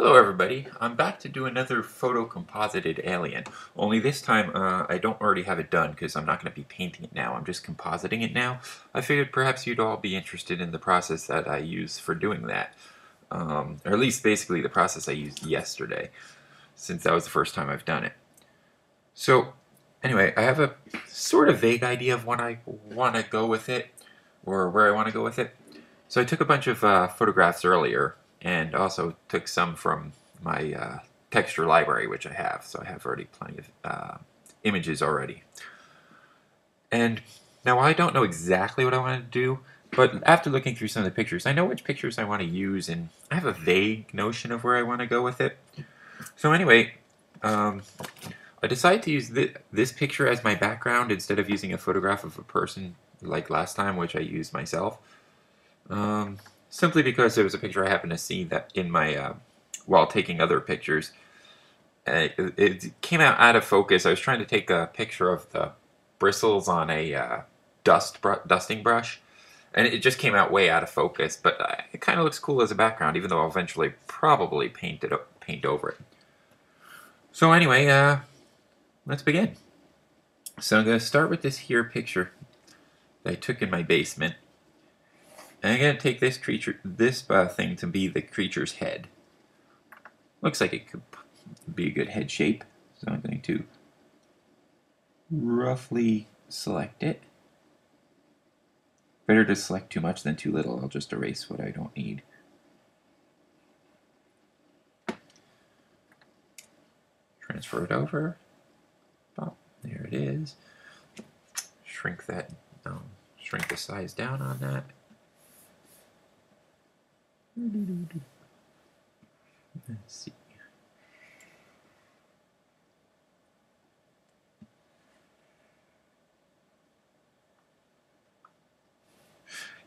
Hello everybody, I'm back to do another photo-composited alien, only this time I don't already have it done because I'm not going to be painting it now, I'm just compositing it now. I figured perhaps you'd all be interested in the process that I use for doing that, or at least basically the process I used yesterday, since that was the first time I've done it. So anyway, I have a sort of vague idea of when I want to go with it, or where I want to go with it. So I took a bunch of photographs earlier, and also took some from my texture library, which I have. So I have already plenty of images already. And now I don't know exactly what I want to do, but after looking through some of the pictures, I know which pictures I want to use, and I have a vague notion of where I want to go with it. So anyway, I decided to use this picture as my background instead of using a photograph of a person like last time, which I used myself. Simply because there was a picture I happened to see that in my while taking other pictures. It came out of focus. I was trying to take a picture of the bristles on a dusting brush, and it just came out way out of focus. But it kind of looks cool as a background, even though I'll eventually probably paint over it. So anyway, let's begin. So I'm going to start with this here picture that I took in my basement. And I'm going to take this thing to be the creature's head. Looks like it could be a good head shape. So I'm going to roughly select it. Better to select too much than too little. I'll just erase what I don't need. Transfer it over. Oh, there it is. Shrink that. Shrink the size down on that. Let's see.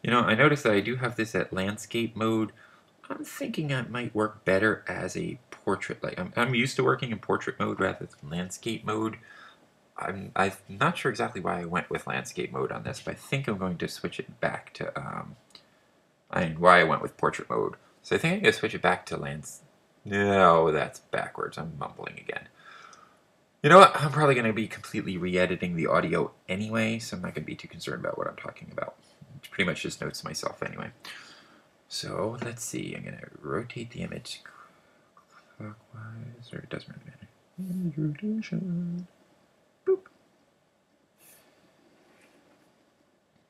You know, I noticed that I do have this at landscape mode. I'm thinking it might work better as a portrait. Like I'm used to working in portrait mode rather than landscape mode. I'm not sure exactly why I went with landscape mode on this, but I think I'm going to switch it back to why I went with portrait mode. So I think I'm going to switch it back to No, that's backwards. I'm mumbling again. You know what? I'm probably going to be completely re-editing the audio anyway, so I'm not going to be too concerned about what I'm talking about. It's pretty much just notes to myself anyway. So let's see. I'm going to rotate the image clockwise, or it doesn't really matter. Image rotation. Boop.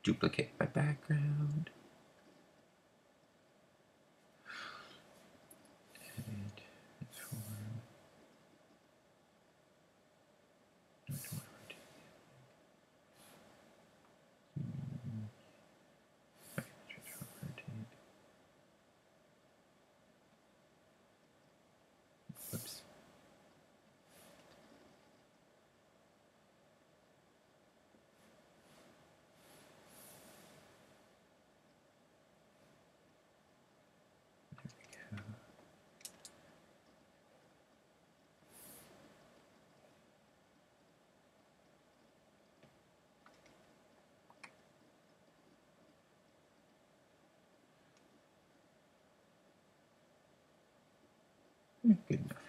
Duplicate my background. Whoops. Good enough.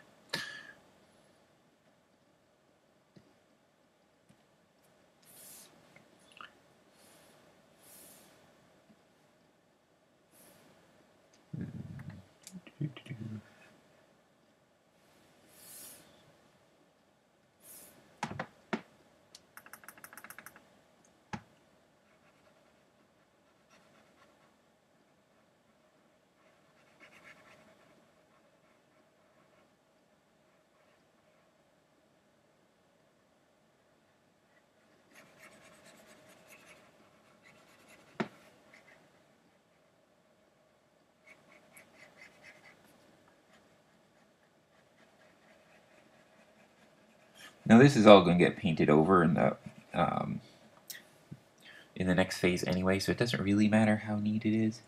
Now this is all going to get painted over in the next phase anyway, so it doesn't really matter how neat it is.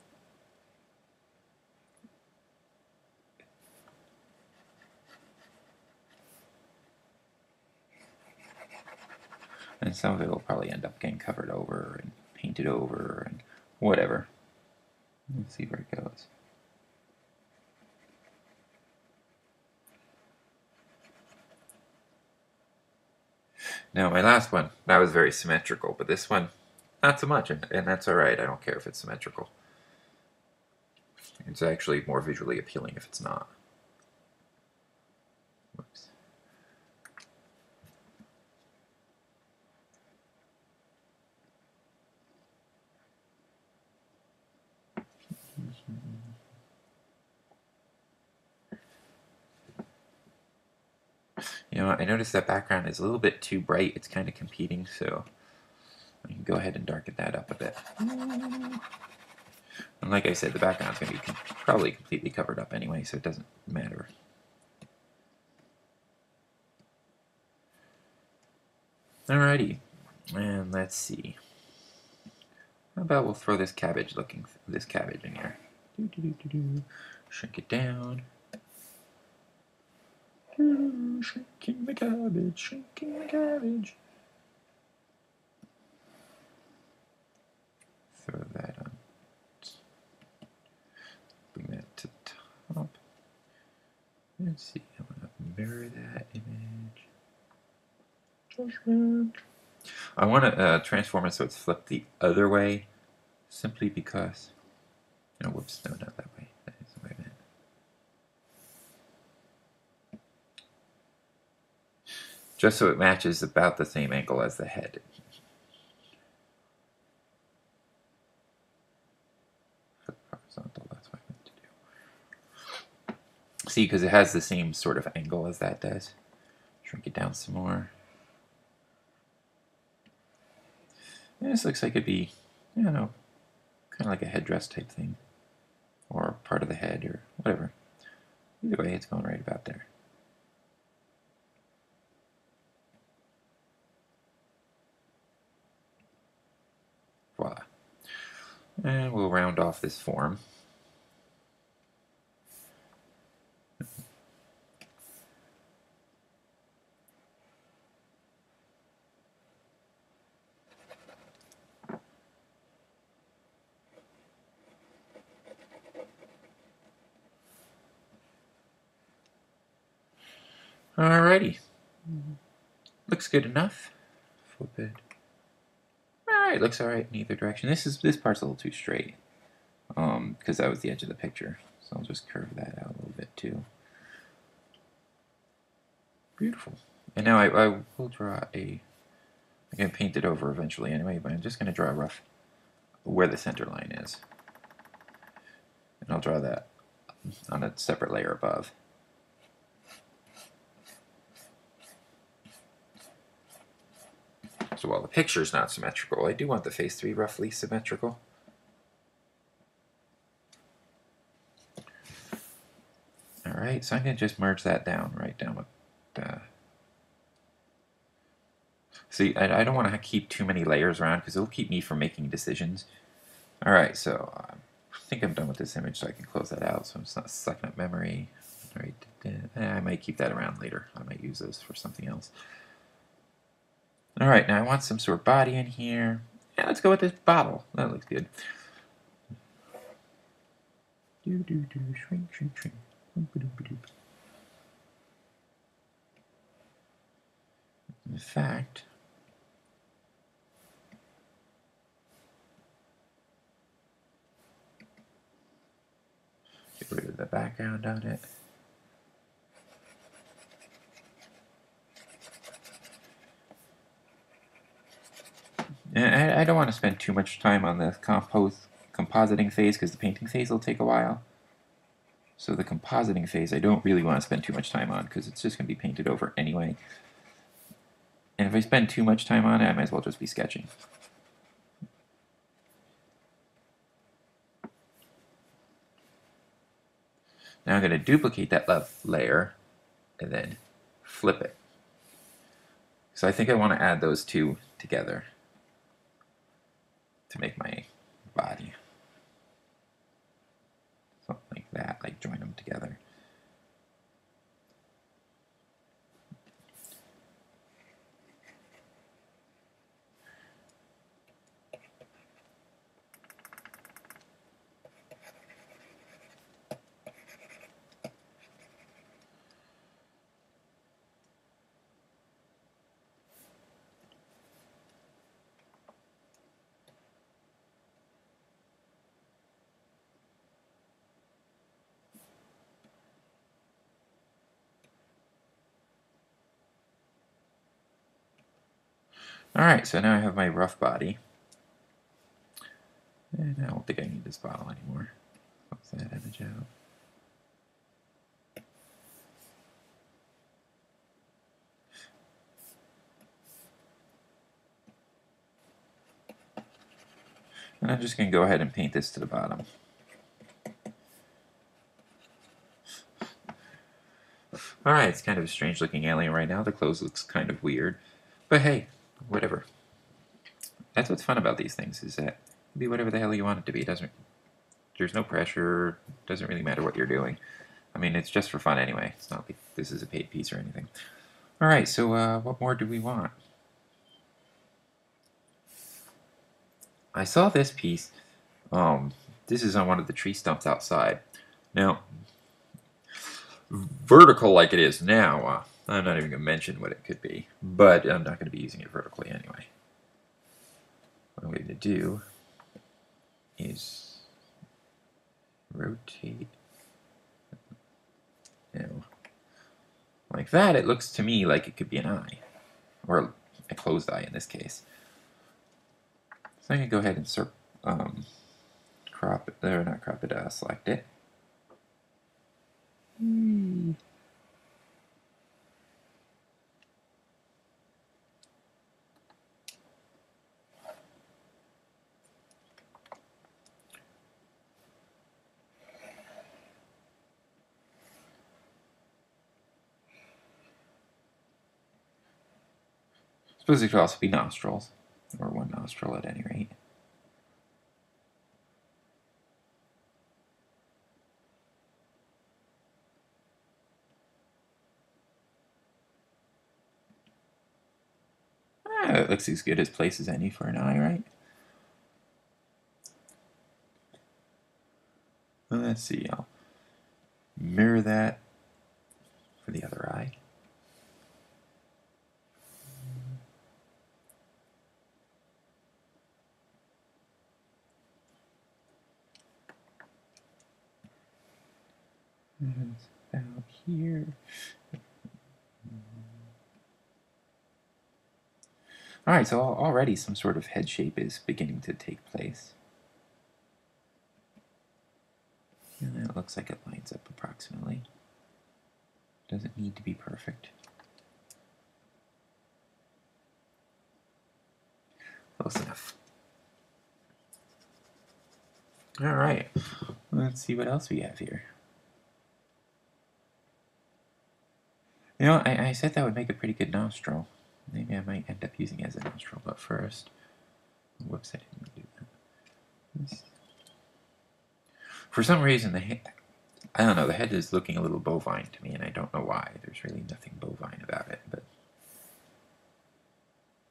And some of it will probably end up getting covered over and painted over and whatever. Let's see where it goes. Now my last one, that was very symmetrical, but this one, not so much, and that's alright. I don't care if it's symmetrical. It's actually more visually appealing if it's not. Whoops. You know, I noticed that background is a little bit too bright. It's kind of competing, so I can go ahead and darken that up a bit. And like I said, the background's going to be probably completely covered up anyway, so it doesn't matter. Alrighty, and let's see. How about we'll throw this cabbage in here. Shrink it down. Shrinking the cabbage, shrinking the cabbage. Throw that on. Bring that to the top. Let's see, I want to mirror that image. Judgment. I want to transform it so it's flipped the other way, simply because. No, whoops, no, not that way. That is the way I meant. Just so it matches about the same angle as the head. Horizontal, that's what I meant to do. See, because it has the same sort of angle as that does. Shrink it down some more. And this looks like it'd be, you know, kind of like a headdress type thing. Or part of the head, or whatever. Either way, it's going right about there. Voila. And we'll round off this form. Alrighty. Looks good enough. Flip it. Alright, looks alright in either direction. This part's a little too straight. Because that was the edge of the picture. So I'll just curve that out a little bit too. Beautiful. And now I will draw a... I'm going to paint it over eventually anyway, but I'm just going to draw a rough where the center line is. And I'll draw that on a separate layer above. So while the picture's not symmetrical, I do want the face to be roughly symmetrical. Alright, so I'm going to just merge that down, right down with the... See, I don't want to keep too many layers around because it'll keep me from making decisions. Alright, so I think I'm done with this image, so I can close that out so it's not sucking up memory. Alright, I might keep that around later. I might use this for something else. Alright, now I want some sort of body in here. Yeah, let's go with this bottle. That looks good. Shrink, shrink, shrink. In fact, get rid of the background on it. And I don't want to spend too much time on the compositing phase because the painting phase will take a while. So the compositing phase I don't really want to spend too much time on because it's just going to be painted over anyway. And if I spend too much time on it, I might as well just be sketching. Now I'm going to duplicate that left layer and then flip it. So I think I want to add those two together to make my body. Something like that, like join them together. Alright, so now I have my rough body. And I don't think I need this bottle anymore. Close that image out. And I'm just going to go ahead and paint this to the bottom. Alright, it's kind of a strange looking alien right now. The clothes looks kind of weird. But hey, whatever. That's what's fun about these things, is that it can be whatever the hell you want it to be. There's no pressure. It doesn't really matter what you're doing. I mean, it's just for fun anyway. It's not like this is a paid piece or anything. Alright, so what more do we want? I saw this piece. This is on one of the tree stumps outside. Now, vertical like it is now, I'm not even going to mention what it could be, but I'm not going to be using it vertically anyway. What I'm going to do is rotate. Like that, it looks to me like it could be an eye, or a closed eye in this case. So I'm going to go ahead and crop it, or not crop it, select it. Suppose it could also be nostrils, or one nostril at any rate. It looks as good as place as any for an eye, right? Well, let's see, I'll mirror that for the other eye. And about here. Alright, so already some sort of head shape is beginning to take place. And it looks like it lines up approximately. Doesn't need to be perfect. Close enough. Alright, let's see what else we have here. You know, I said that would make a pretty good nostril. Maybe I might end up using it as a nostril, but first... Whoops, I didn't do that. For some reason, the head... I don't know, the head is looking a little bovine to me, and I don't know why. There's really nothing bovine about it, but...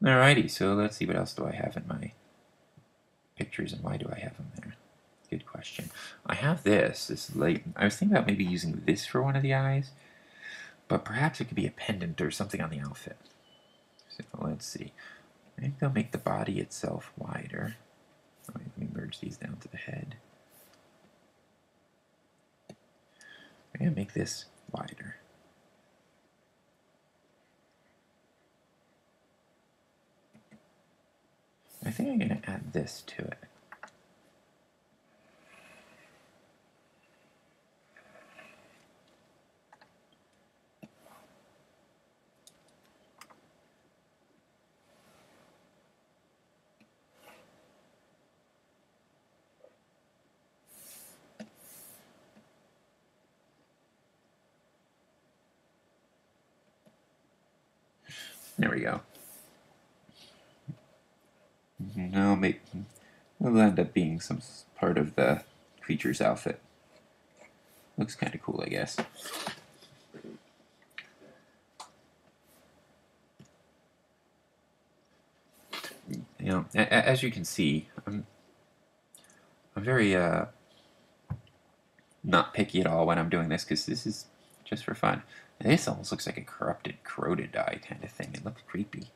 Alrighty, so let's see what else do I have in my pictures, and why do I have them there? Good question. I have this light... I was thinking about maybe using this for one of the eyes, but perhaps it could be a pendant or something on the outfit. So let's see. Maybe I'll make the body itself wider. Let me merge these down to the head. I'm going to make this wider. I think I'm going to add this to it. There we go. Now it'll end up being some part of the creature's outfit. Looks kind of cool, I guess. You know, as you can see, I'm very not picky at all when I'm doing this, because this is just for fun. This almost looks like a corroded eye kind of thing. It looks creepy.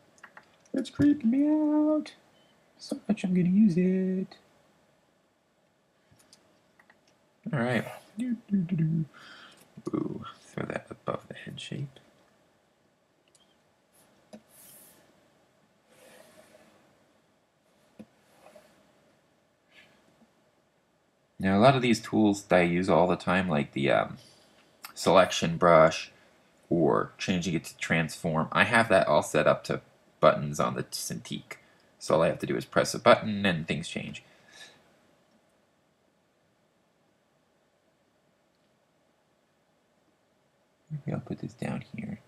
It's creeping me out so much I'm gonna use it. Alright. Ooh, throw that above the head shape. Now, a lot of these tools that I use all the time, like the selection brush or changing it to transform, I have that all set up to buttons on the Cintiq. So all I have to do is press a button and things change. Maybe I'll put this down here.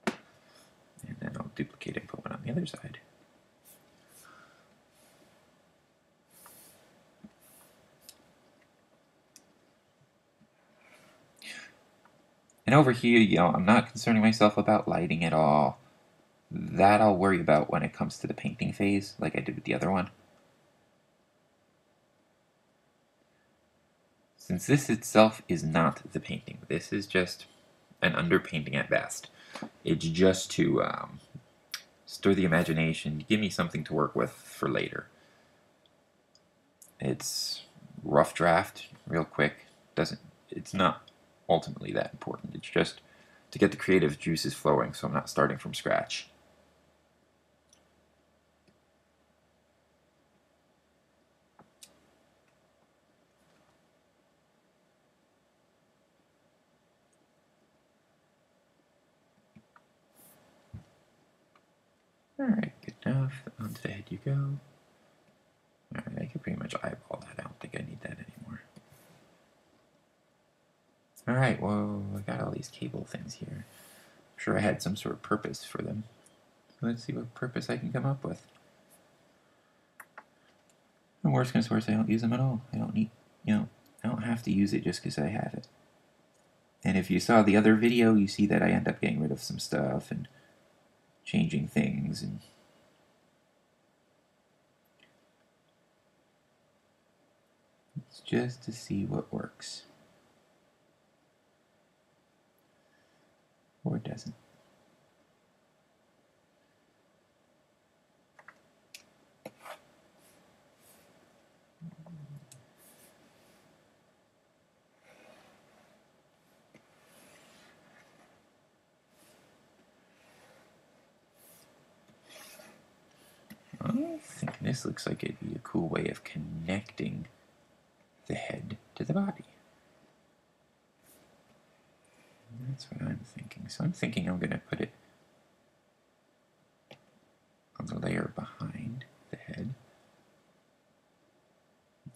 And then I'll duplicate it and put one on the other side. And over here, I'm not concerning myself about lighting at all. That I'll worry about when it comes to the painting phase, like I did with the other one. Since this itself is not the painting, this is just an underpainting at best. It's just to stir the imagination, give me something to work with for later. It's rough draft, real quick. It's not ultimately that important. It's just to get the creative juices flowing, so I'm not starting from scratch. Alright, good enough. Onto the head you go. Alright, I can pretty much eyeball that. I don't think I need that anymore. Alright, well, I got all these cable things here. I'm sure I had some sort of purpose for them. So let's see what purpose I can come up with. The worst comes to worst, I don't use them at all. I don't need, I don't have to use it just because I have it. And if you saw the other video, you see that I end up getting rid of some stuff and changing things, and it's just to see what works. Or it doesn't. I think this looks like it'd be a cool way of connecting the head to the body. That's what I'm thinking. So I'm thinking I'm going to put it on the layer behind the head.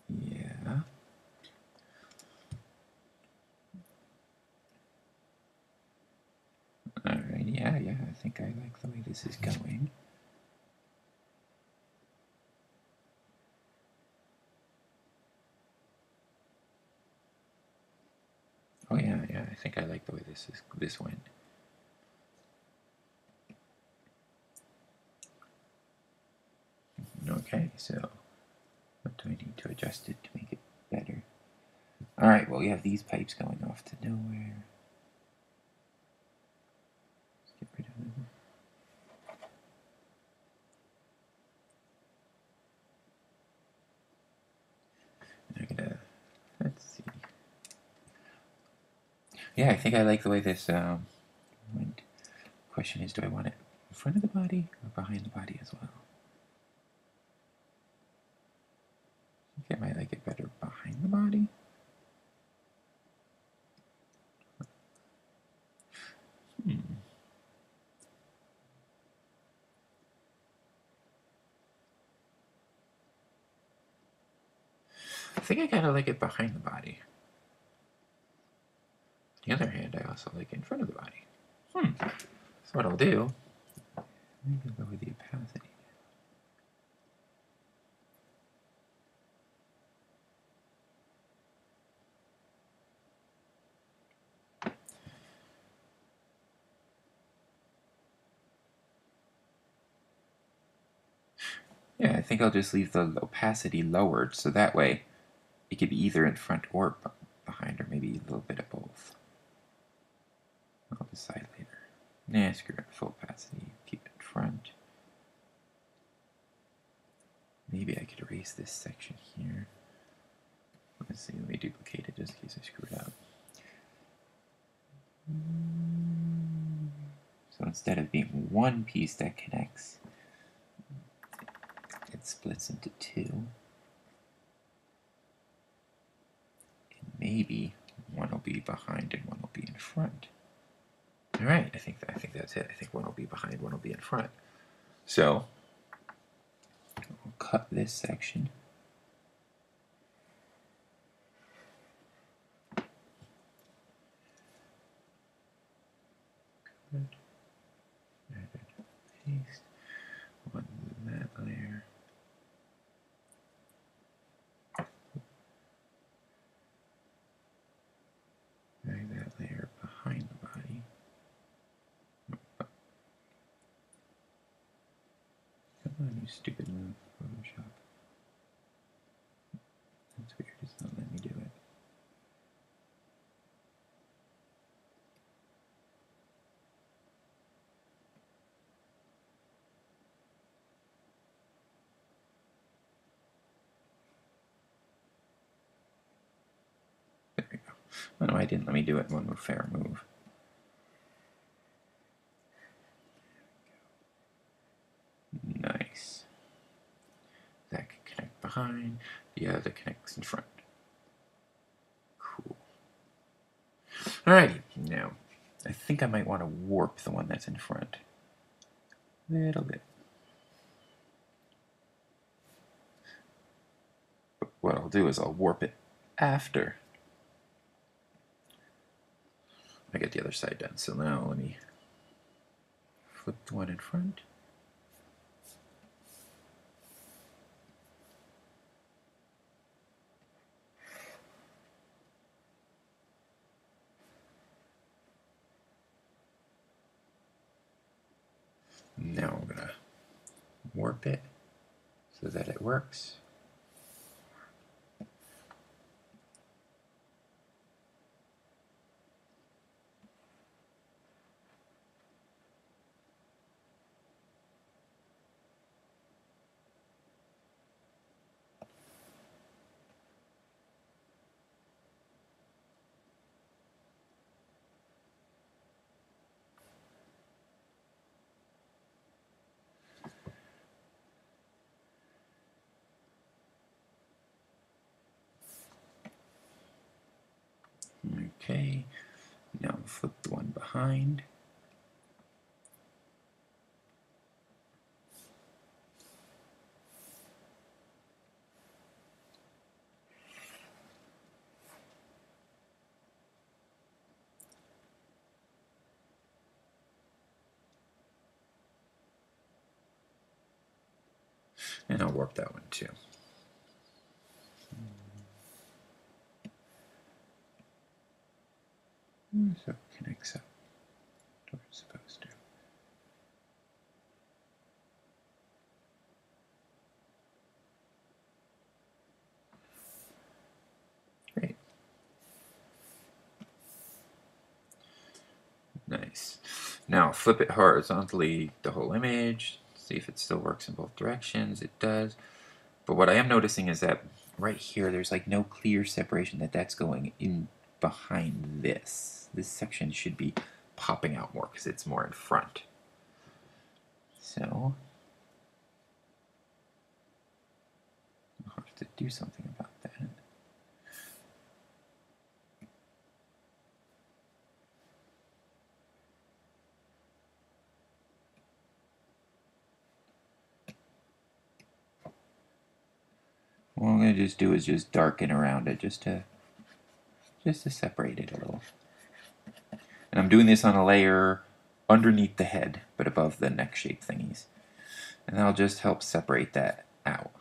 Yeah. Alright, yeah, I think I like the way this is going. Oh yeah, I think I like the way this went. Okay, so what do I need to adjust it to make it better? Alright, well we have these pipes going off to nowhere. Let's get rid of them. Let's see. Yeah, I think I like the way this went. Question is, do I want it in front of the body or behind the body as well? I think I might like it better behind the body. I think I kind of like it behind the body. On the other hand, I also like it in front of the body. So what I'll do, maybe lower the opacity. Yeah, I think I'll just leave the opacity lowered, so that way it could be either in front or behind, or maybe a little bit of both. I'll decide later. Nah, screw it. Full opacity. Keep it in front. Maybe I could erase this section here. Let's see, let me duplicate it just in case I screw it up. So instead of being one piece that connects, splits into two. And maybe one will be behind and one will be in front. All right, I think that's it. I think one will be behind, one will be in front. So we'll cut this section. Good. Paste. One that layer. Drag that layer behind the body. Come on, you stupid move, Photoshop. That's weird, it's not letting me do it. There we go. Oh no, I didn't let me do it. One more fair move. Nice. That can connect behind, the other connects in front. Cool. Alrighty, now I think I might want to warp the one that's in front. A little bit. But what I'll do is I'll warp it after I get the other side done. So now let me flip the one in front. Now I'm going to warp it so that it works. Okay, now flip the one behind. And I'll warp that one too. So it connects up to where it's supposed to. Great. Nice. Now flip it horizontally, the whole image, see if it still works in both directions. It does. But what I am noticing is that right here, there's like no clear separation that's going in behind this. This section should be popping out more because it's more in front. So I'll have to do something about that. What I'm going to just do is just darken around it just to separate it a little. And I'm doing this on a layer underneath the head, but above the neck shape thingies. And that'll just help separate that out.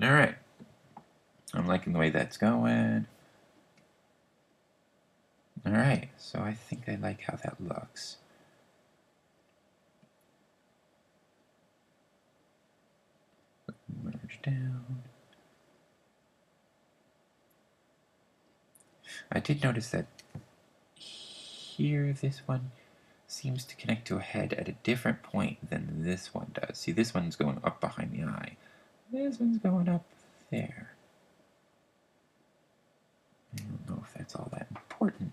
Alright. I'm liking the way that's going. Alright, so I think I like how that looks. Merge down. I did notice that here this one seems to connect to a head at a different point than this one does. See, this one's going up behind the eye. This one's going up there. I don't know if that's all that important.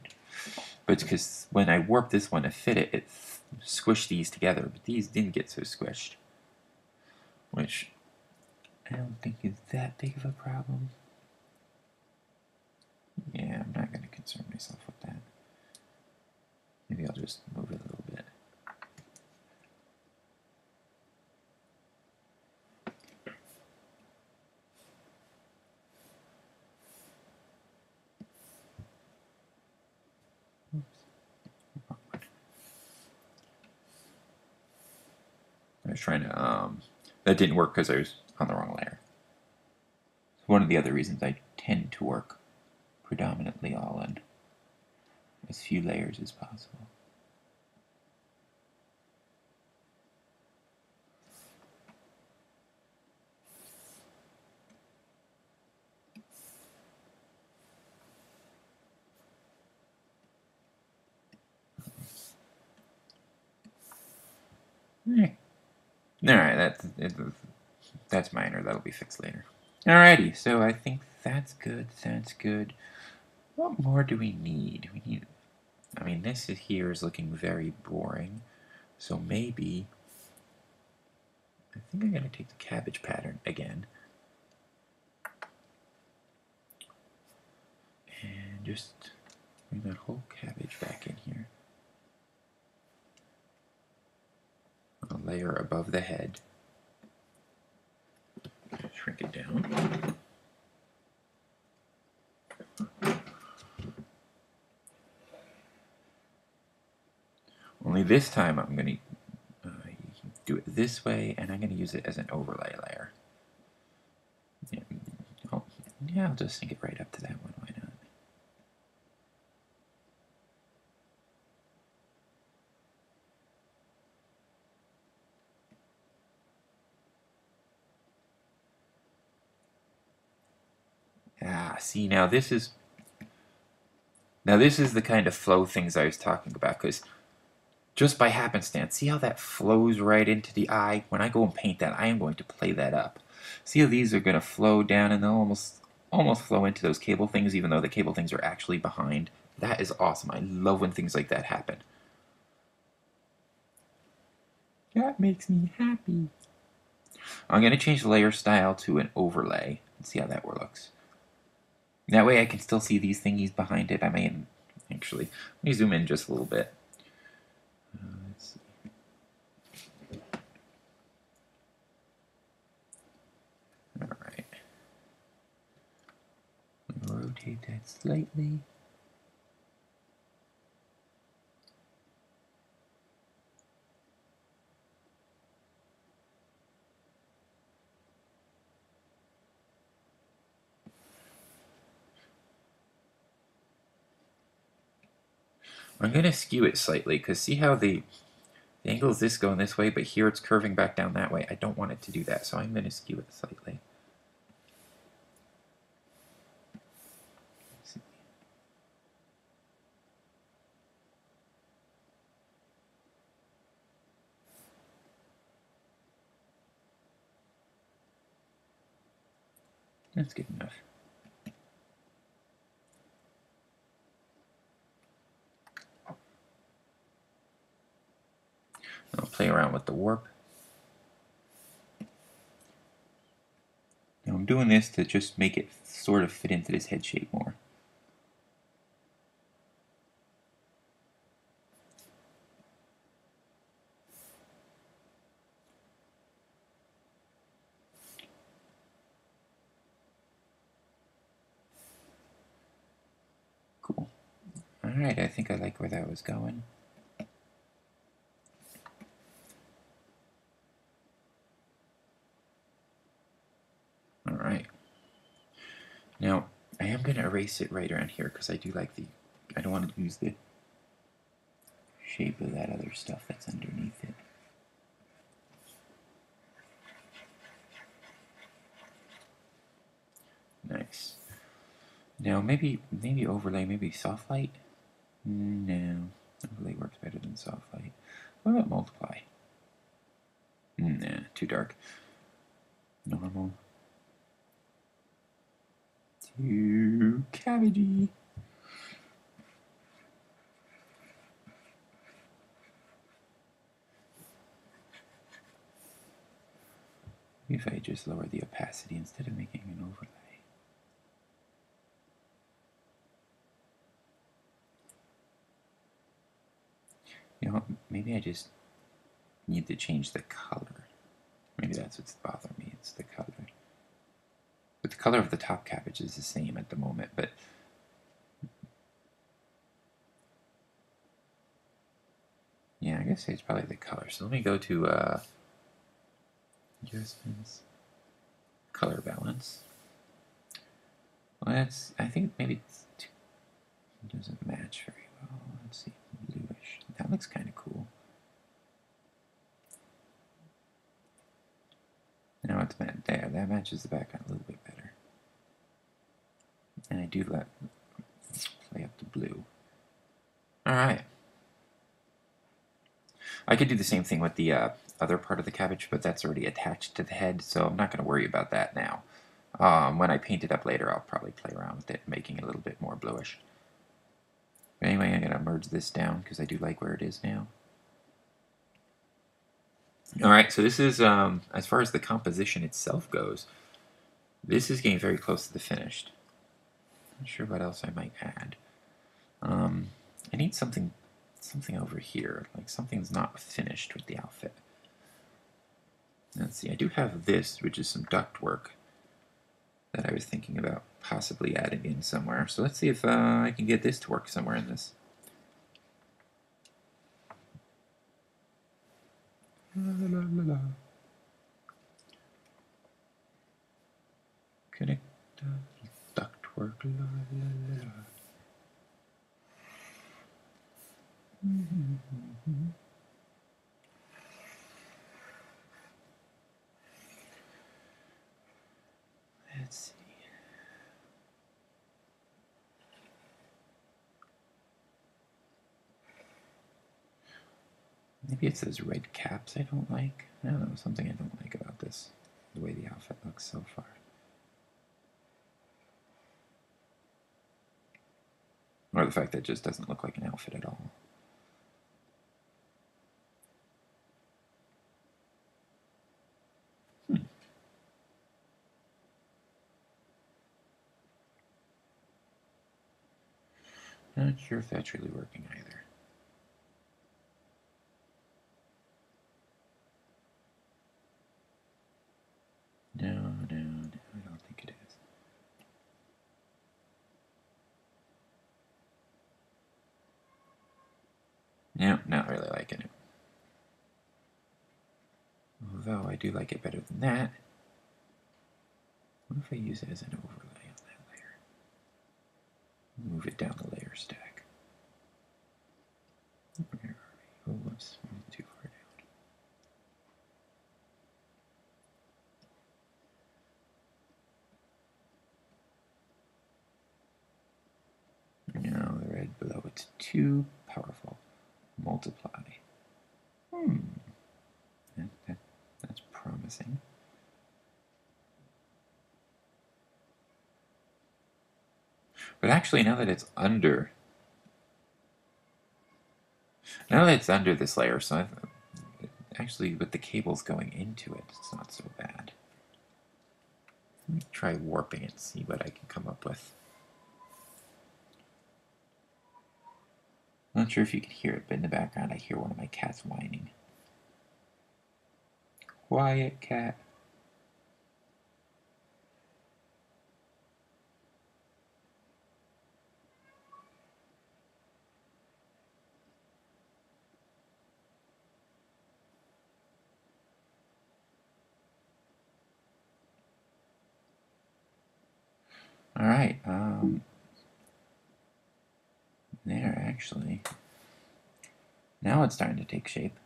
But it's because when I warp this one to fit it, it squish these together, but these didn't get so squished, which I don't think is that big of a problem. Yeah, I'm not going to concern myself with that. Maybe I'll just move it a little bit. I was trying to, that didn't work because I was on the wrong layer. It's one of the other reasons I tend to work predominantly all in as few layers as possible. Alright, that's minor. That'll be fixed later. Alrighty, so I think that's good. That's good. What more do we need? I mean, this here is looking very boring. So maybe, I think I'm going to take the cabbage pattern again. And just bring that whole cabbage back in here. A layer above the head. Shrink it down. Only this time I'm going to do it this way, and I'm going to use it as an overlay layer. Yeah, I'll just sink it right up to that one. Why not? See, now this is the kind of flow things I was talking about, because just by happenstance, see how that flows right into the eye? When I go and paint that, I am going to play that up. See how these are going to flow down, and they'll almost flow into those cable things, even though the cable things are actually behind. That is awesome. I love when things like that happen. That makes me happy. I'm going to change the layer style to an overlay and see how that looks. That way I can still see these thingies behind it. I may actually, let me zoom in just a little bit. Let's see. Alright. Rotate that slightly. I'm going to skew it slightly, because see how the angle is this going this way, but here it's curving back down that way. I don't want it to do that, so I'm going to skew it slightly. That's good enough. I'll play around with the warp. Now I'm doing this to just make it sort of fit into this head shape more. Cool. Alright, I think I like where that was going. Alright. Now, I am going to erase it right around here because I do like I don't want to lose the shape of that other stuff that's underneath it. Nice. Now, maybe overlay, maybe soft light? No, overlay works better than soft light. What about multiply? Nah, too dark. Normal. Too cabbagey. just lower the opacity instead of making an overlay. You know, maybe I just need to change the color. Maybe that's what's bothering me, it's the color. But the color of the top cabbage is the same at the moment, but yeah, I guess it's probably the color. So let me go to adjustments, color balance. Well, I think maybe it doesn't match very well. Let's see, bluish. That looks kind of cool. Now it's there. That matches the background a little bit better. And I do play up the blue. All right. I could do the same thing with the other part of the cabbage, but that's already attached to the head, so I'm not going to worry about that now. When I paint it up later, I'll probably play around with it, making it a little bit more bluish. But anyway, I'm going to merge this down because I do like where it is now. Alright, so this is, as far as the composition itself goes, this is getting very close to the finished. Not sure what else I might add. I need something over here, like something's not finished with the outfit. Let's see, I do have this, which is some duct work that I was thinking about possibly adding in somewhere. So let's see if I can get this to work somewhere in this. La, la, la, la. Connect ductwork. La, la, la. Let's see. Maybe it's those red caps I don't like. I don't know, something I don't like about this, the way the outfit looks so far. Or the fact that it just doesn't look like an outfit at all. Not sure if that's really working either. No, I don't think it is. No, not really liking it. Although I do like it better than that. What if I use it as an overlay on that layer? Move it down the layer stack. Where are we? Oh, whoops, went too far down. No, the red below it's too powerful. Multiply. That's promising. But actually, now that it's under this layer, so actually with the cables going into it, it's not so bad. Let me try warping it, see what I can come up with. I'm not sure if you can hear it, but in the background I hear one of my cats whining. Quiet, cat. All right, there actually. Now it's starting to take shape.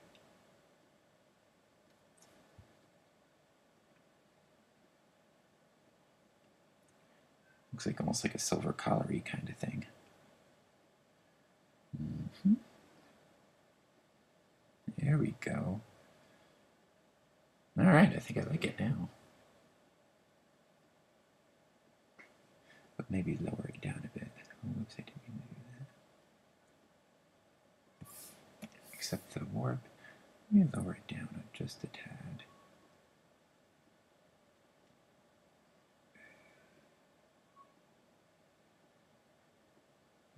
Looks like almost like a silver collar-y kind of thing. There we go. All right, I think I like it now. But maybe lower it down a bit. Oh, whoops, I didn't mean to do that. Except the warp. Let me lower it down just a tad.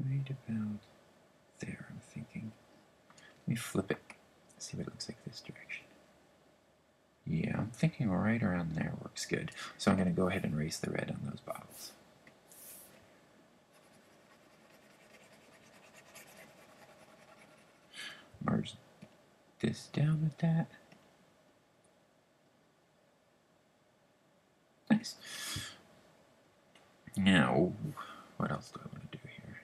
Right about there, I'm thinking. Let me flip it, see what it looks like this direction. Yeah, I'm thinking right around there works good. So I'm going to go ahead and erase the red on those bottles. Merge this down with that. Nice. Now, what else do I want to do here?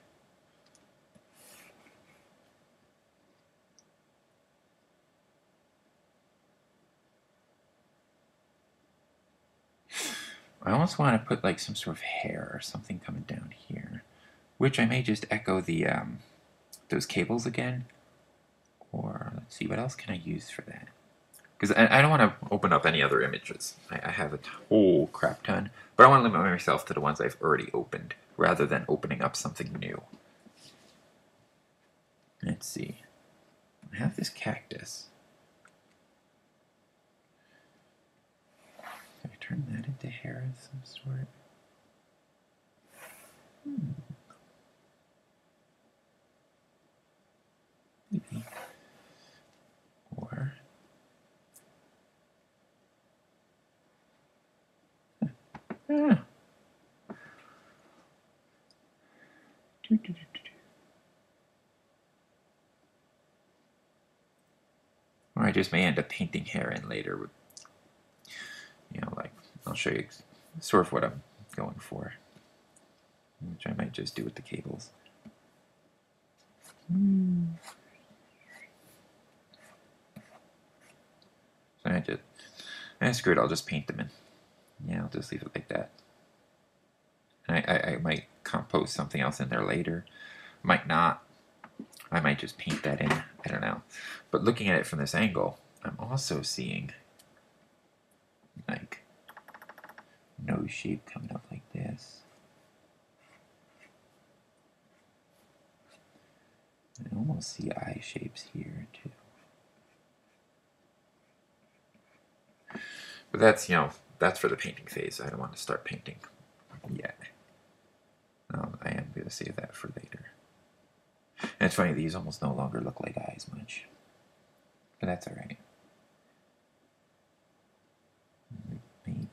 I almost want to put like some sort of hair or something coming down here, which I may just echo the those cables again. Or let's see, what else can I use for that? Because I don't want to open up any other images. I have a whole crap ton, but I want to limit myself to the ones I've already opened, rather than opening up something new. Let's see. I have this cactus. Can I turn that into hair of some sort? Maybe. Or... Ah. Or I just may end up painting hair in later with, you know, like, I'll show you sort of what I'm going for, which I might just do with the cables. So screw it, I'll just paint them in. Yeah, I'll just leave it like that. And I might compose something else in there later. Might not. I might just paint that in. I don't know. But looking at it from this angle, I'm also seeing like nose shape coming up like this. I almost see eye shapes here too. But that's, you know, that's for the painting phase. I don't want to start painting yet. I am going to save that for later. And it's funny, these almost no longer look like eyes much. But that's alright. Maybe.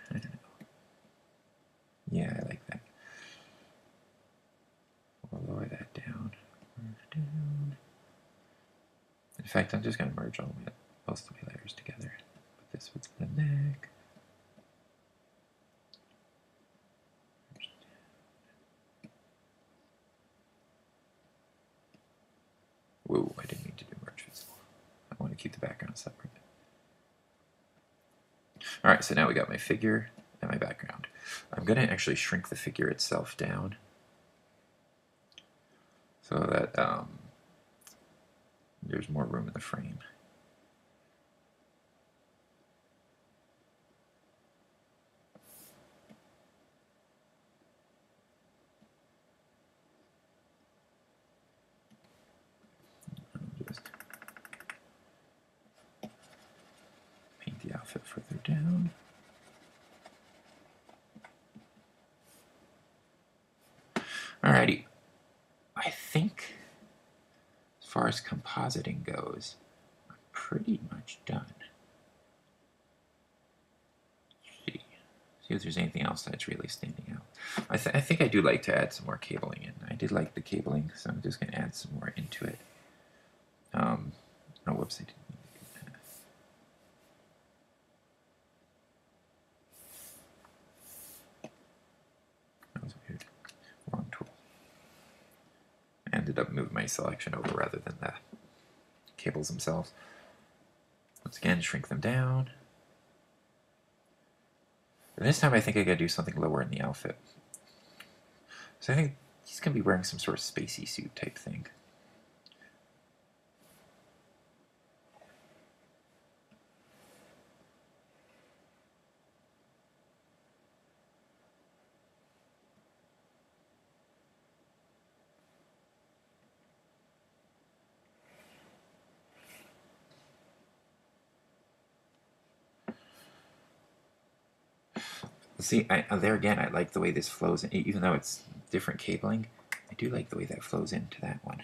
I don't know. Yeah, I like that. We'll lower that down. In fact, I'm just going to merge most of my layers together. Put this with the neck. Whoa, I didn't mean to do merge visible. I want to keep the background separate. Alright, so now we got my figure and my background. I'm going to actually shrink the figure itself down so that there's more room in the frame. I'll just paint the outfit further down. Alrighty. I think as far as compositing goes, I'm pretty much done. See if there's anything else that's really standing out. I think I do like to add some more cabling in. I did like the cabling, so I'm just going to add some more into it. Oh, whoops, I didn't mean to do that. That was weird. Wrong tool. I ended up moving my selection over rather than the cables themselves. Once again, shrink them down. And this time I think I gotta do something lower in the outfit. So I think he's gonna be wearing some sort of spacey suit type thing. See, there again, I like the way this flows in, even though it's different cabling. I do like the way that flows into that one.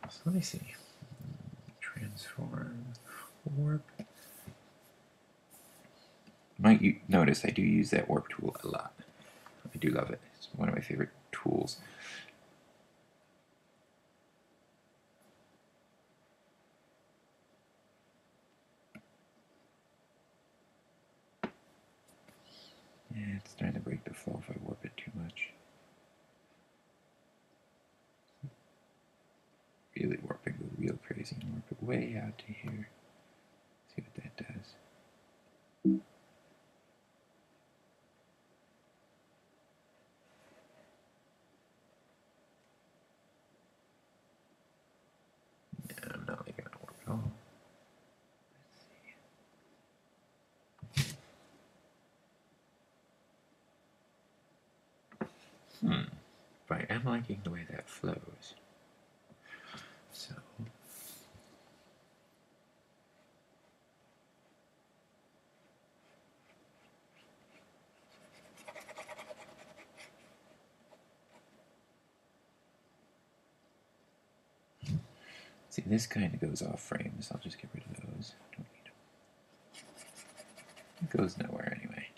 So let me see. Transform, warp. Might you notice I do use that warp tool a lot. I do love it. It's one of my favorite tools. Yeah, it's starting to break the flow if I warp it too much. Really warping the real crazy and warp it way out to here. See what that does. Yeah, I'm not liking that warp at all. But I am liking the way that flows. So see, this kind of goes off frames. I'll just get rid of those. Don't need them. It goes nowhere anyway.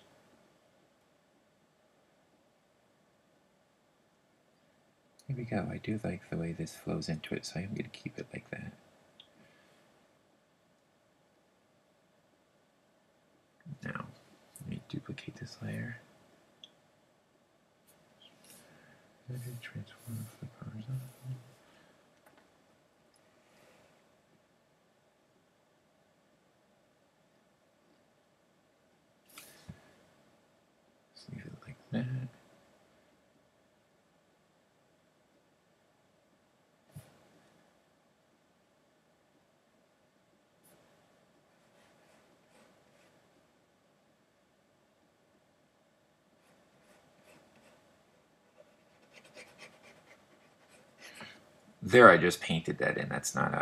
Here we go. I do like the way this flows into it, so I am going to keep it like that. Now, let me duplicate this layer. Transform, flip horizontal. Just leave it like that. There, I just painted that in. That's not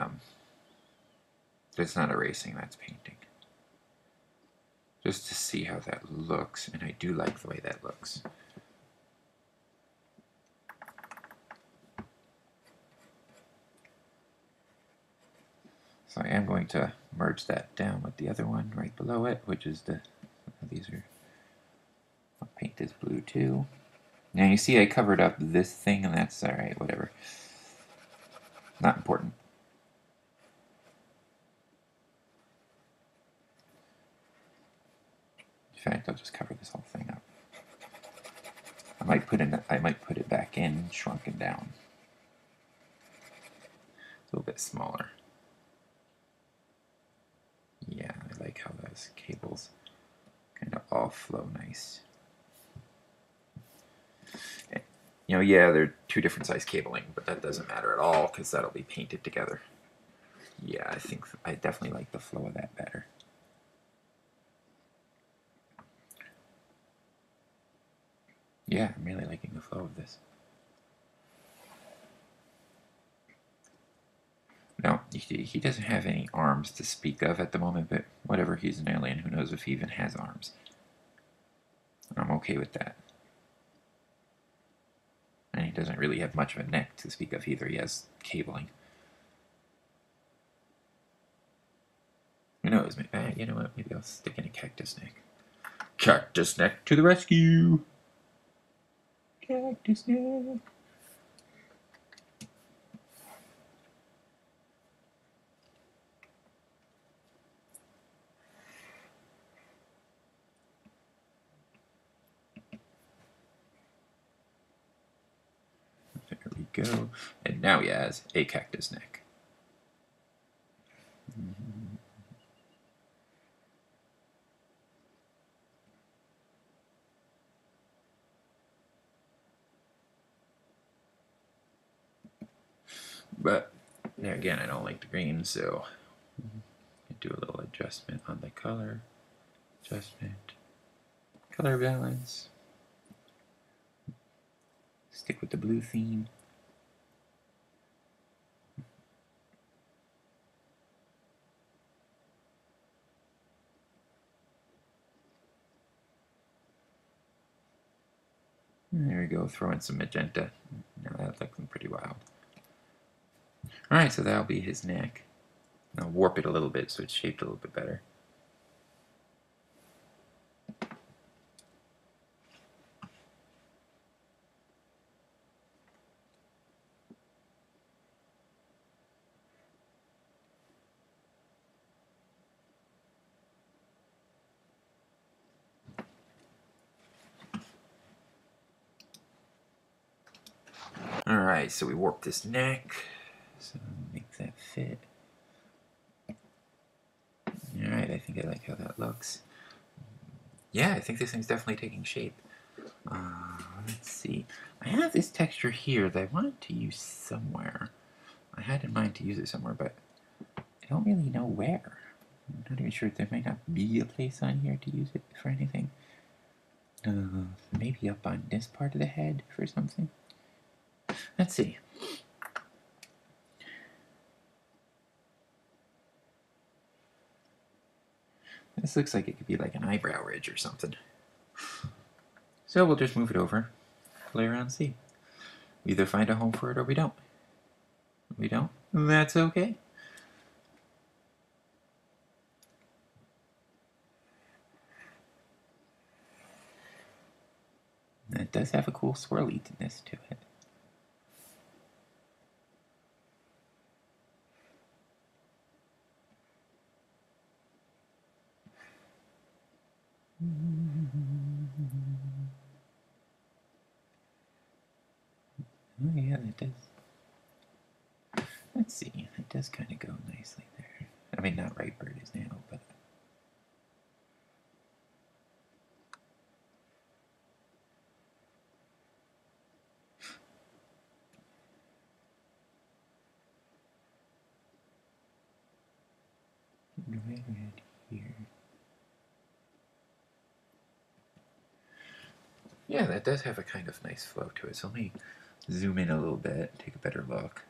erasing. That's painting. Just to see how that looks, and I do like the way that looks. So I am going to merge that down with the other one right below it, which is these are, I'll paint this blue too. Now you see I covered up this thing, and that's alright, whatever. Not important. In fact, I'll just cover this whole thing up. I might put it back in, shrunken down. A little bit smaller. Yeah, I like how those cables kind of all flow nice. You know, yeah, they're two different size cabling, but that doesn't matter at all because that'll be painted together. Yeah, I think I definitely like the flow of that better. Yeah, I'm really liking the flow of this. No, he doesn't have any arms to speak of at the moment, but whatever, he's an alien. Who knows if he even has arms? I'm okay with that. And he doesn't really have much of a neck to speak of either. He has cabling. Who knows? You know what? Maybe I'll stick in a cactus neck. Cactus neck to the rescue! Cactus neck! There we go. And now he has a cactus neck. But there again, I don't like the green, so do a little adjustment on the color. Adjustment. Color balance. Stick with the blue theme. we'll throw in some magenta. Now that looks pretty wild. Alright, so that'll be his neck. I'll warp it a little bit so it's shaped a little bit better. Alright, so we warped this neck. So make that fit. Alright, I think I like how that looks. Yeah, I think this thing's definitely taking shape. Let's see. I have this texture here that I wanted to use somewhere. I had in mind to use it somewhere, but I don't really know where. I'm not even sure. There might not be a place on here to use it for anything. Maybe up on this part of the head for something. Let's see. This looks like it could be like an eyebrow ridge or something. So we'll just move it over, play around, see. We either find a home for it or we don't. We don't? That's okay. It does have a cool swirliness to it. Oh yeah, that does. Let's see, it does kind of go nicely there. I mean, not right where it is now, but... right here. Yeah, that does have a kind of nice flow to it, so let me zoom in a little bit, take a better look.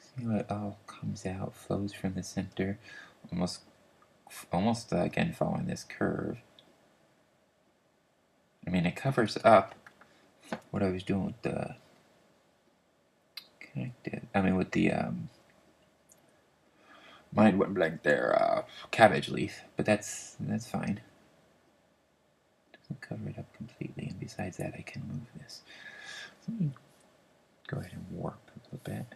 See how it all comes out, flows from the center, almost again following this curve. I mean, it covers up what I was doing with the connected. I mean, with the mine went blank there, cabbage leaf, but that's fine. Doesn't cover it up completely, and besides that, I can move this. So let me go ahead and warp a little bit.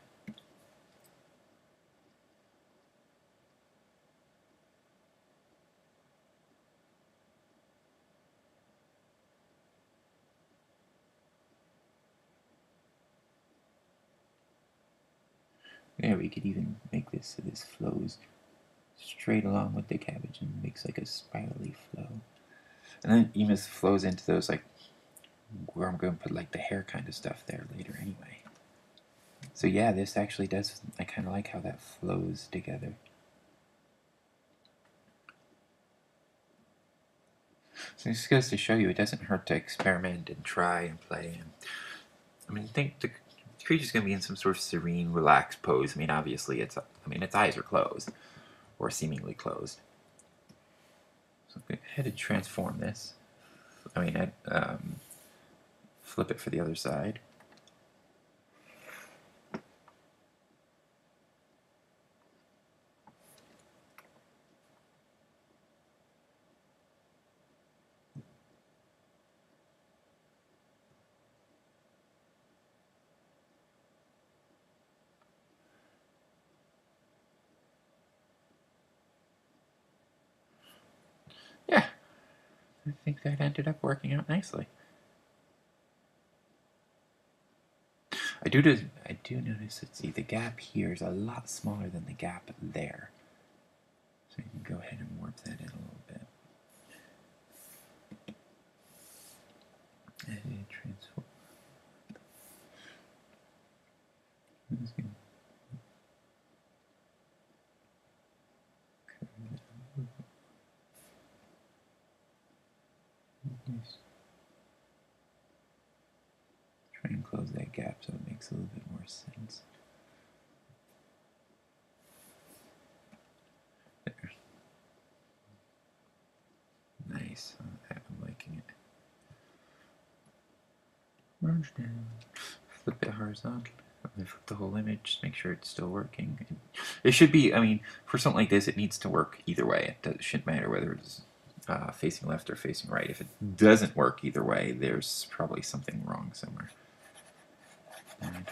Yeah, we could even make this so this flows straight along with the cabbage and makes like a spirally flow. And then even flows into those, like, where I'm going to put like the hair kind of stuff there later anyway. So yeah, this actually does, I kind of like how that flows together. So this goes to show you it doesn't hurt to experiment and try and play. And I mean, think the creature's going to be in some sort of serene, relaxed pose. I mean, obviously, its eyes are closed, or seemingly closed. So go ahead and transform this. I mean, flip it for the other side. Yeah, I think that ended up working out nicely. I do notice, let's see, the gap here is a lot smaller than the gap there. So you can go ahead and warp that in a little bit. And transform. Try and close that gap so it makes a little bit more sense. There. nice. I'm liking it. Merge down. Flip it horizontal. Flip the whole image. Make sure it's still working. It should be. I mean, for something like this, it needs to work either way. It shouldn't matter whether it's facing left or facing right. If it doesn't work either way, there's probably something wrong somewhere. Let's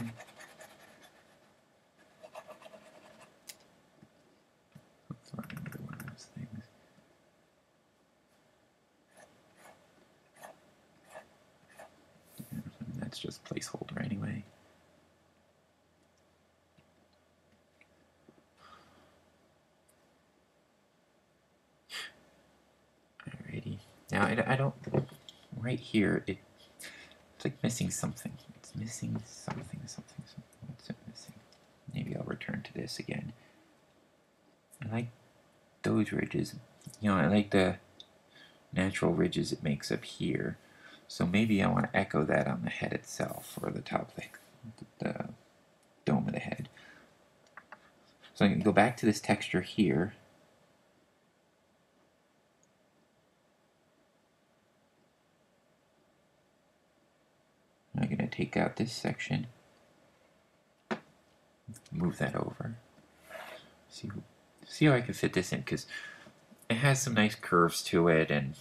find another one of those things. That's just placeholder anyway. Alrighty. Now I don't. Right here, it's like missing something. It's missing something. What's it missing? Maybe I'll return to this again. I like those ridges. You know, I like the natural ridges it makes up here. So maybe I want to echo that on the head itself, or the top, like the dome of the head. So I'm going to go back to this texture here. I'm going to take out this section, move that over. See how I can fit this in, because it has some nice curves to it, and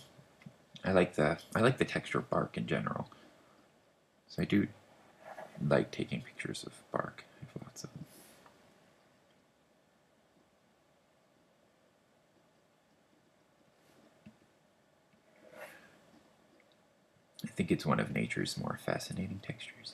I like the texture of bark in general. So I do like taking pictures of bark. I have lots of them. I think it's one of nature's more fascinating textures.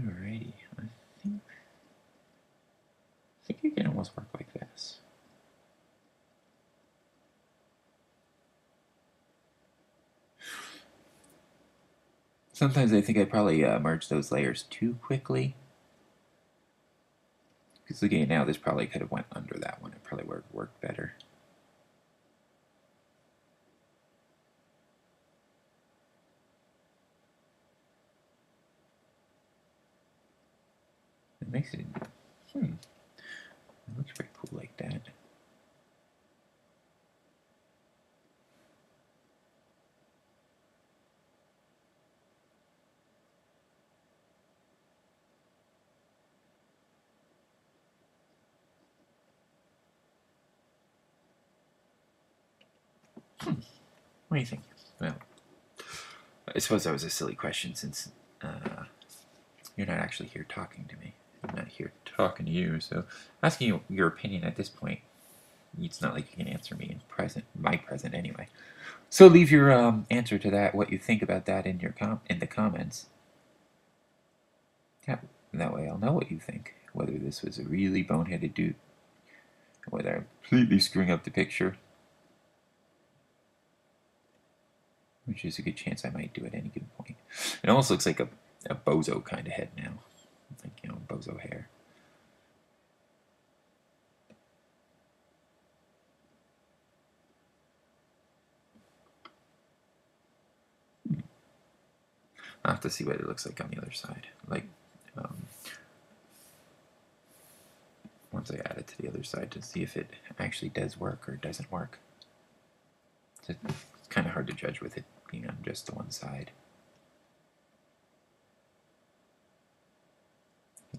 Alrighty, I think you can almost work like this. Sometimes I think I probably merged those layers too quickly. Because looking at it now, this probably could have went under that one. It probably would have worked better. It makes it, it looks pretty cool like that. What do you think? Well, I suppose that was a silly question, since you're not actually here talking to me. I'm not here talking to you, so asking you your opinion at this point, it's not like you can answer me in my present anyway. So leave your answer to that, what you think about that, in the comments. Yeah, that way I'll know what you think. Whether this was a really boneheaded dude, whether I'm completely screwing up the picture, which is a good chance I might do at any given point. It almost looks like a bozo kind of head now, like, you know, bozo hair. I'll have to see what it looks like on the other side. Like, once I add it to the other side, to see if it actually does work or doesn't work. It's kind of hard to judge with it being on just the one side.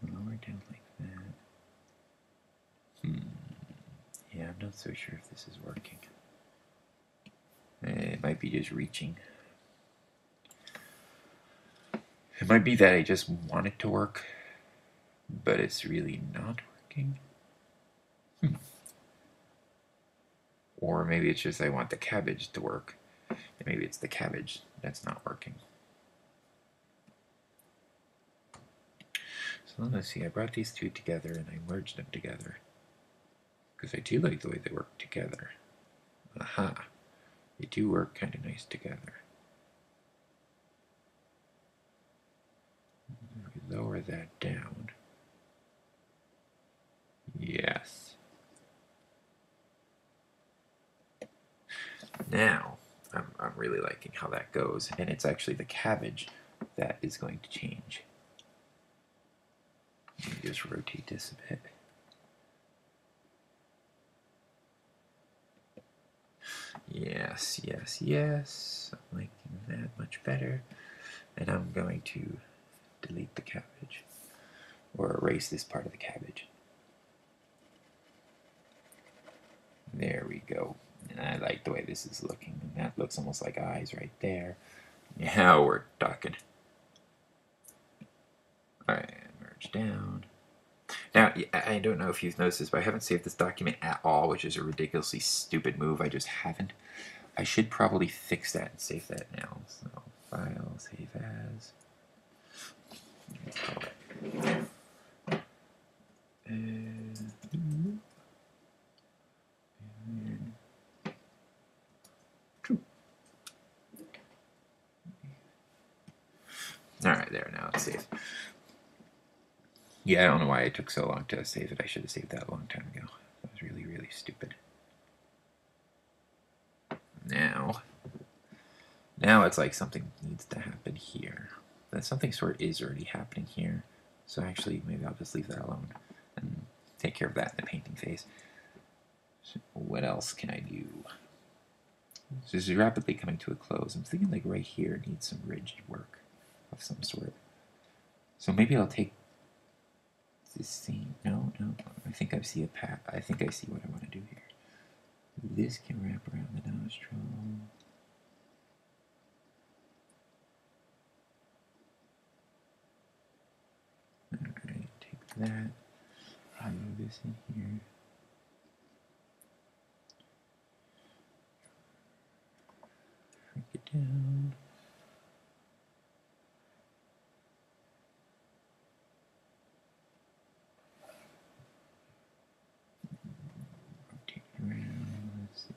Lower down like that. Yeah, I'm not so sure if this is working. It might be just reaching. It might be that I just want it to work, but it's really not working. Or maybe it's just I want the cabbage to work, and maybe it's the cabbage that's not working. So let's see, I brought these two together and I merged them together, because I do like the way they work together. Aha, they do work kind of nice together. Lower that down. Now, I'm really liking how that goes, and it's actually the cabbage that is going to change. Let me just rotate this a bit. Yes, yes, yes. I'm liking that much better. And I'm going to delete the cabbage, or erase this part of the cabbage. There we go. And I like the way this is looking. And that looks almost like eyes right there. Now we're talking. Alright, merge down. Now, I don't know if you've noticed this, but I haven't saved this document at all, which is a ridiculously stupid move. I just haven't. I should probably fix that and save that now. So, File, Save As. Alright, there, now it's saved. Yeah, I don't know why it took so long to save it. I should have saved that a long time ago. That was really, really stupid. Now it's like something needs to happen here. That something sort of is already happening here. So actually, maybe I'll just leave that alone and take care of that in the painting phase. So what else can I do? This is rapidly coming to a close. I'm thinking like right here needs some ridged work of some sort. So maybe I'll take this scene. No. I think I see a path. I think I see what I want to do here. This can wrap around the nostril. Alright, take that. I'll move this in here. Shrink it down. Rotate it around. Let's see.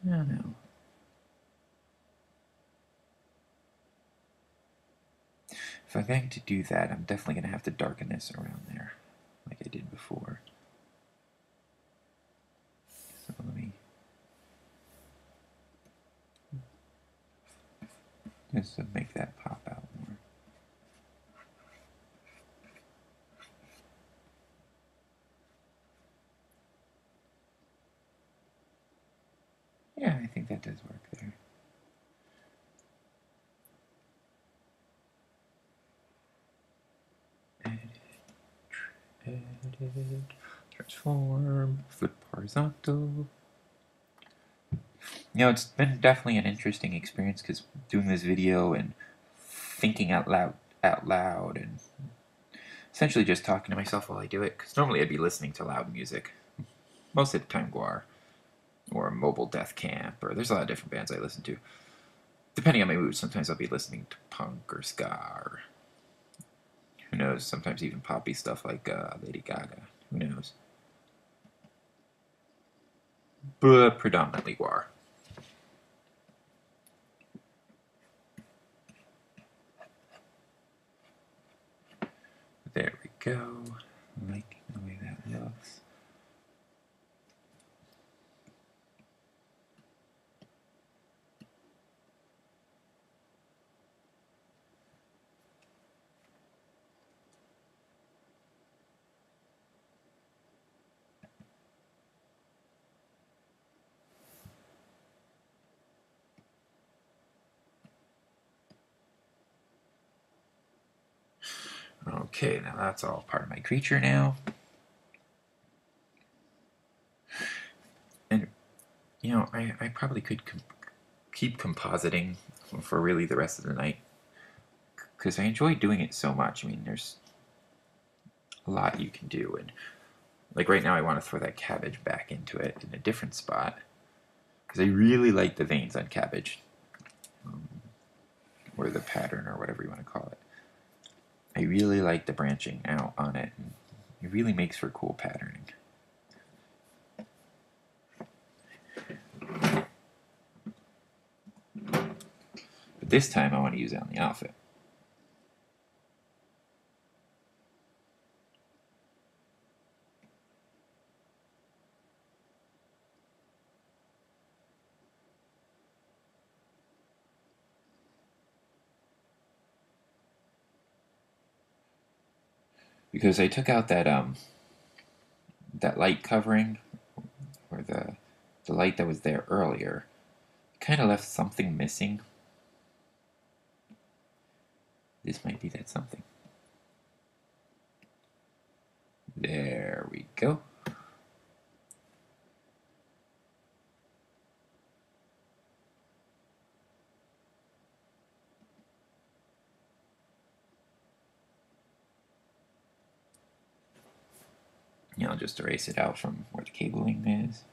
No. If I'm going to do that, I'm definitely going to have to darken this around there, like I did before. So let me just make that pop out more. Yeah, I think that does work there. Edit, transform, flip horizontal. You know, it's been definitely an interesting experience because doing this video and thinking out loud, and essentially just talking to myself while I do it. Because normally I'd be listening to loud music, most of the time Guar or Mobile Death Camp, or there's a lot of different bands I listen to. Depending on my mood, sometimes I'll be listening to punk or ska, or who knows, sometimes even poppy stuff like Lady Gaga. Who knows? But predominantly Guar. There we go. Liking the way that looks. Okay, now that's all part of my creature now. And you know, I probably could keep compositing for really the rest of the night, because I enjoy doing it so much. I mean, there's a lot you can do, and like right now I want to throw that cabbage back into it in a different spot, because I really like the veins on cabbage, or the pattern, or whatever you want to call it. I really like the branching out on it, and it really makes for cool patterning. But this time I want to use it on the outfit. Because I took out that that light covering, or the light that was there earlier, kind of left something missing. This might be that something. There we go. Yeah, I'll just erase it out from where the cabling is.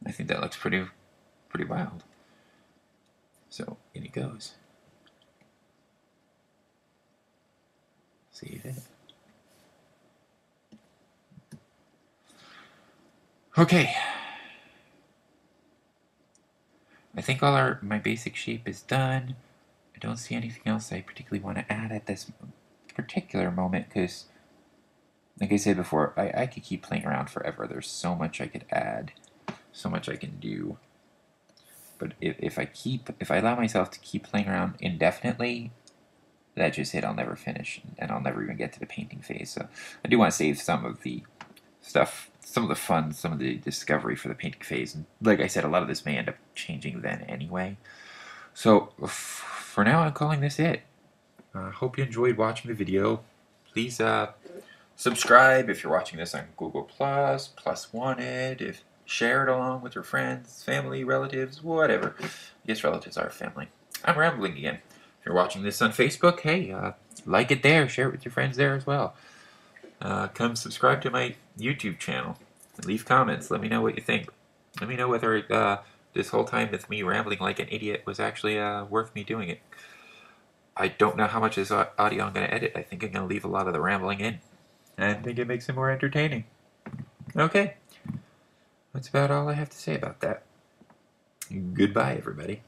I think that looks pretty wild. So in it goes. Save it. Okay. I think all my basic shape is done. I don't see anything else I particularly want to add at this particular moment, because, like I said before, I could keep playing around forever. There's so much I could add, so much I can do. But if I allow myself to keep playing around indefinitely, that's just it. I'll never finish, and I'll never even get to the painting phase. So I do want to save some of the stuff, some of the fun, some of the discovery for the painting phase. And like I said, a lot of this may end up changing then anyway. So for now, I'm calling this it. Hope you enjoyed watching the video. Please subscribe if you're watching this on Google+, Plus Wanted, share it along with your friends, family, relatives, whatever. I guess relatives are family. I'm rambling again. If you're watching this on Facebook, hey, like it there, share it with your friends there as well. Come subscribe to my YouTube channel. Leave comments. Let me know what you think. Let me know whether this whole time with me rambling like an idiot was actually worth me doing it. I don't know how much of this audio I'm going to edit. I think I'm going to leave a lot of the rambling in. I think it makes it more entertaining. Okay. That's about all I have to say about that. Goodbye, everybody.